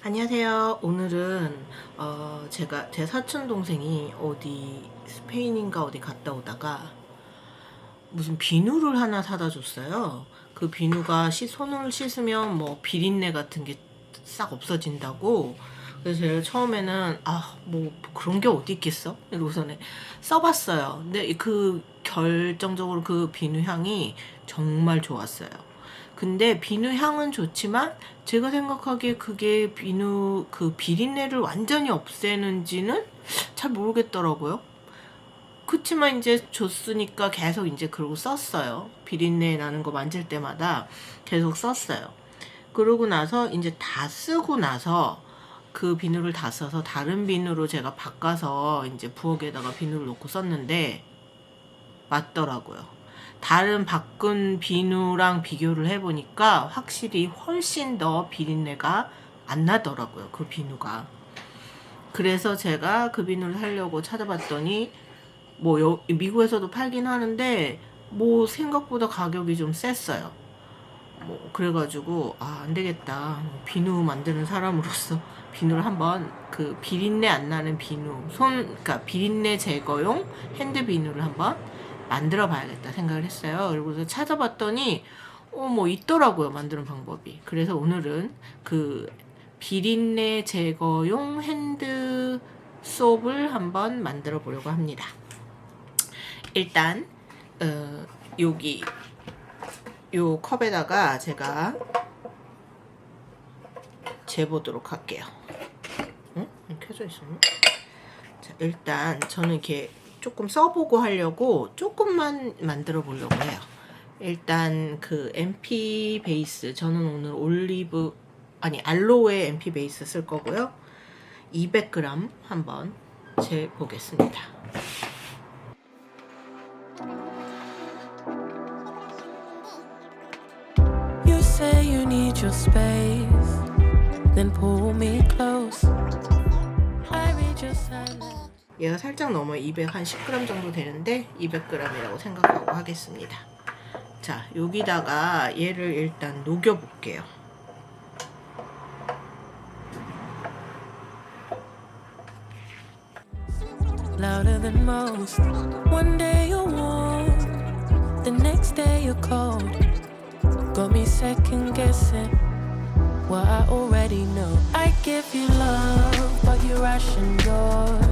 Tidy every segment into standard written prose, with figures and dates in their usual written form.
안녕하세요. 오늘은 제가 제 사촌 동생이 어디 스페인인가 어디 갔다 오다가 무슨 비누를 하나 사다 줬어요. 그 비누가 손을 씻으면 뭐 비린내 같은 게 싹 없어진다고. 그래서 제가 처음에는 뭐 그런 게 어디 있겠어? 이러고서는 써봤어요. 근데 그 결정적으로 그 비누 향이 정말 좋았어요. 근데 비누 향은 좋지만 제가 생각하기에 그게 비누 그 비린내를 완전히 없애는지는 잘 모르겠더라고요. 그치만 이제 줬으니까 계속 이제 그러고 썼어요. 비린내 나는 거 만질 때마다 계속 썼어요. 그러고 나서 이제 다 쓰고 나서 그 비누를 다 써서 다른 비누로 제가 바꿔서 이제 부엌에다가 비누를 놓고 썼는데 맞더라고요. 다른 바꾼 비누랑 비교를 해보니까 확실히 훨씬 더 비린내가 안 나더라고요. 그 비누가. 그래서 제가 그 비누를 사려고 찾아봤더니 뭐 미국에서도 팔긴 하는데 뭐 생각보다 가격이 좀 셌어요. 뭐 그래가지고 안 되겠다. 비누 만드는 사람으로서 비누를 한번 그 비린내 안 나는 비누 그러니까 비린내 제거용 핸드 비누를 한번 만들어 봐야겠다 생각을 했어요. 그리고서 찾아봤더니 뭐 있더라고요, 만드는 방법이. 그래서 오늘은 그 비린내 제거용 핸드 솝을 한번 만들어 보려고 합니다. 일단 여기 요 컵에다가 제가 재보도록 할게요. 응? 켜져 있었나? 자, 일단 저는 이렇게 조금 써보고 하려고 조금만 만들어 보려고 해요. 일단 그 MP 베이스, 저는 오늘 알로에 MP 베이스 쓸 거고요. 200g 한번 재보겠습니다. Say you need your space, then pull me close. I read your silence. 얘가 살짝 넘어 210g 정도 되는데 200g이라고 생각하고 하겠습니다. 자, 여기다가 얘를 일단 녹여 볼게요. Louder than most. One day you're warm, the next day you're cold. Got me second guessing what I already know. I give you love, but you ration yours.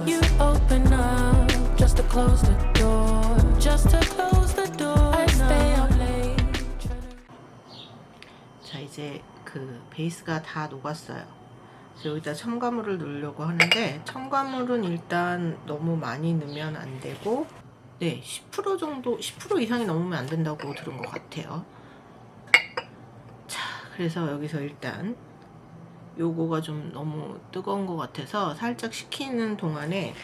You open up just to close the door. I stay up late. 자, 이제 그 베이스가 다 녹았어요. 그래서 여기다 첨가물을 넣으려고 하는데 첨가물은 일단 너무 많이 넣으면 안 되고 10% 정도, 10% 이상이 넘으면 안 된다고 들은 것 같아요. 자, 그래서 여기서 일단 요거가 좀 너무 뜨거운 것 같아서 살짝 식히는 동안에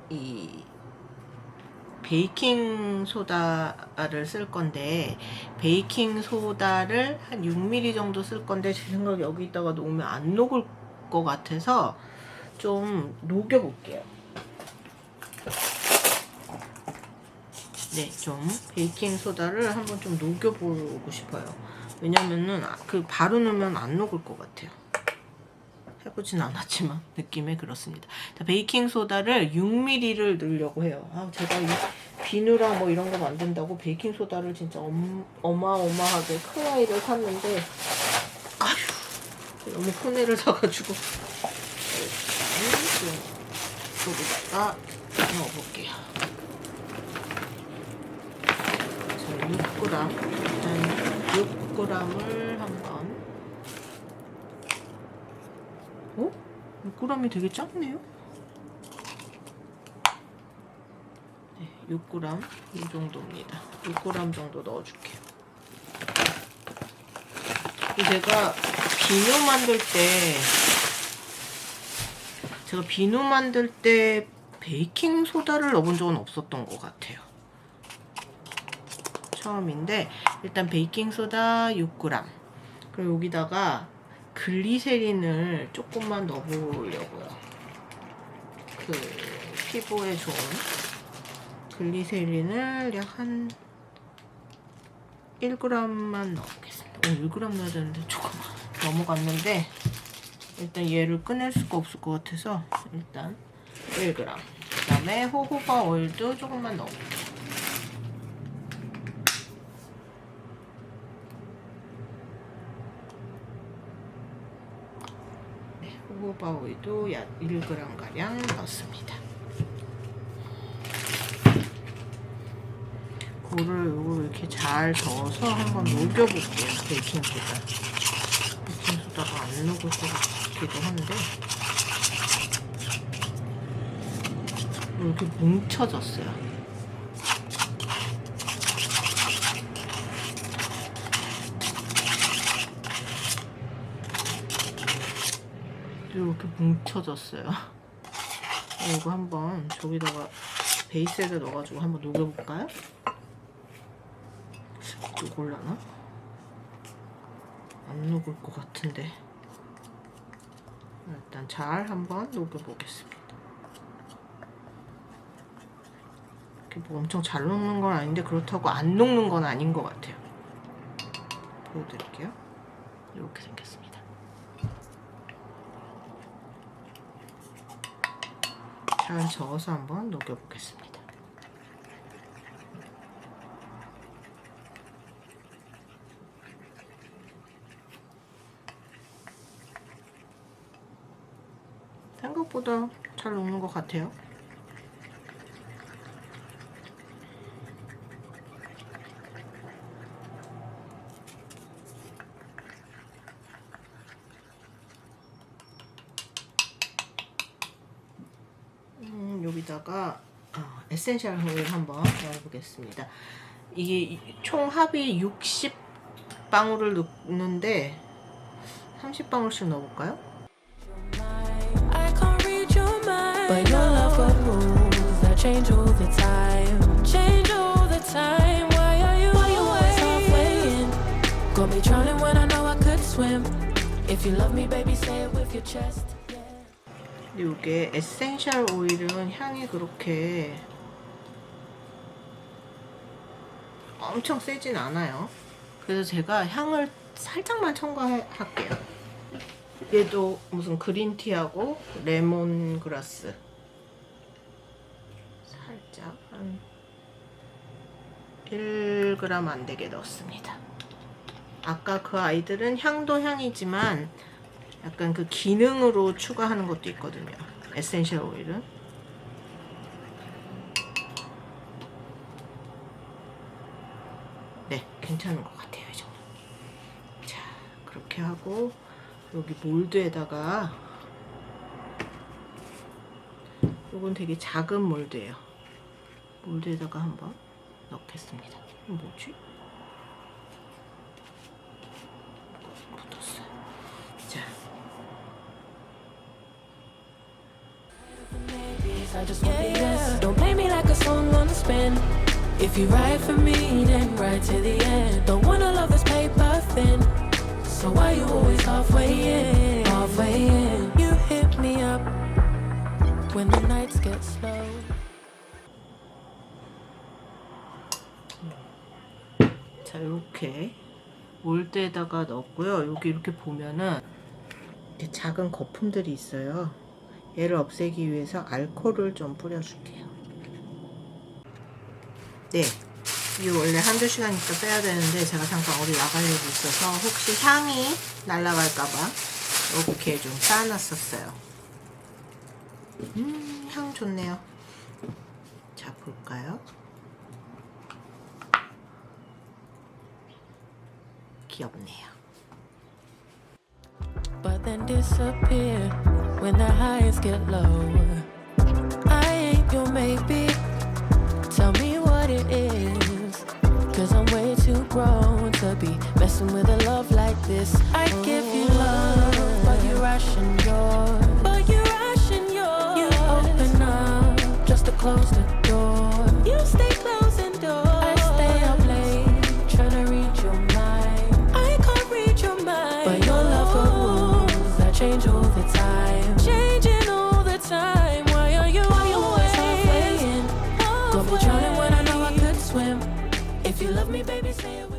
이 베이킹 소다를 쓸 건데, 베이킹 소다를 한 6ml 정도 쓸 건데 제 생각에 여기다가 놓으면 안 녹을 것 같아서 좀 녹여 볼게요. 좀 베이킹 소다를 한번 좀 녹여보고 싶어요. 왜냐면은 바로 넣으면 안 녹을 것 같아요. 해보진 않았지만 느낌에 그렇습니다. 자, 베이킹 소다를 6ml를 넣으려고 해요. 제가 이 비누랑 뭐 이런 거 만든다고 베이킹 소다를 진짜 어마어마하게 큰 아이를 샀는데 너무 큰 애를 사가지고 여기다가 넣어볼게요. 6g을 한번. 6g이 되게 작네요. 6g 이 정도입니다. 6g 정도 넣어줄게요. 제가 비누 만들 때 베이킹 소다를 넣어본 적은 없었던 것 같아요. 처음인데 일단 베이킹 소다 6g, 그리고 여기다가 글리세린을 조금만 넣어보려고요. 그 피부에 좋은 글리세린을 약 한 1g만 넣어보겠습니다. 1g 넣어야 되는데 조금 넘어갔는데 일단 얘를 꺼낼 수가 없을 것 같아서 일단 1g. 그 다음에 호호바 오일도 조금만 넣어볼게요. 네, 호호바 오일도 약 1g가량 넣습니다. 물을 요거 이렇게 잘 저어서 한번 녹여볼게요. 베이킹소다. 베이킹소다가 안 녹을 것 같기도 한데 이렇게 뭉쳐졌어요. 이렇게 뭉쳐졌어요. 이거 한번 저기다가 베이스에다 넣어가지고 한번 녹여볼까요? 녹을라나? 안 녹을 것 같은데 일단 잘 한번 녹여보겠습니다. 이렇게 뭐 엄청 잘 녹는 건 아닌데 그렇다고 안 녹는 건 아닌 것 같아요. 보여드릴게요. 이렇게 생겼습니다. 잘 저어서 한번 녹여보겠습니다. 생각보다 잘 녹는 것 같아요. 여기다가 에센셜 오일 한번 넣어보겠습니다. 이게 총 합이 60방울을 넣는데 30방울씩 넣어볼까요? But your love for moves that change all the time. Change all the time. Why are you always halfway in? Got me drowning when I know I could swim. If you love me, baby, say it with your chest. 이게 에센셜 오일은 향이 그렇게 엄청 세진 않아요. 그래서 제가 향을 살짝만 첨가할게요. 얘도 무슨 그린티하고 레몬그라스 살짝 한 1g 안 되게 넣었습니다. 아까 그 아이들은 향도 향이지만 약간 그 기능으로 추가하는 것도 있거든요. 에센셜 오일은. 네, 괜찮은 것 같아요. 이 정도. 자, 그렇게 하고 여기 몰드에다가 이건 되게 작은 몰드예요. 몰드에다가 한번 넣겠습니다. 이거 뭐지? 붙었어요. 자. I just want the yes. Don't play me like a song on a spin. If you ride for me, then ride to the end. Don't wanna love this paper thin. So why you always halfway in? Halfway in. You hit me up when the nights get slow. 자, 이렇게 몰드에다가 넣었고요. 여기 이렇게 보면은 이렇게 작은 거품들이 있어요. 얘를 없애기 위해서 알코올을 좀 뿌려줄게요. 네, 이거 원래 한두 시간 있다 빼야 되는데 제가 잠깐 어디 나갈 일이 있어서 혹시 향이 날아갈까봐 이렇게 좀 쌓아놨었어요. 향 좋네요. 자, 볼까요? 귀엽네요. But then disappear when the highs get lower. I ain't your maybe. Tell me what it is. Cause I'm way too grown to be messing with a love like this. I give you love, but you ration yours. But you ration yours. You open up just to close the door. You stay closing doors. I stay up late trying to read your mind. I can't read your mind. But your love for moves that change all the time. Changing all the time. Why are you always halfway in? Got me drowning when I know I could swim. If you love me, baby, say it.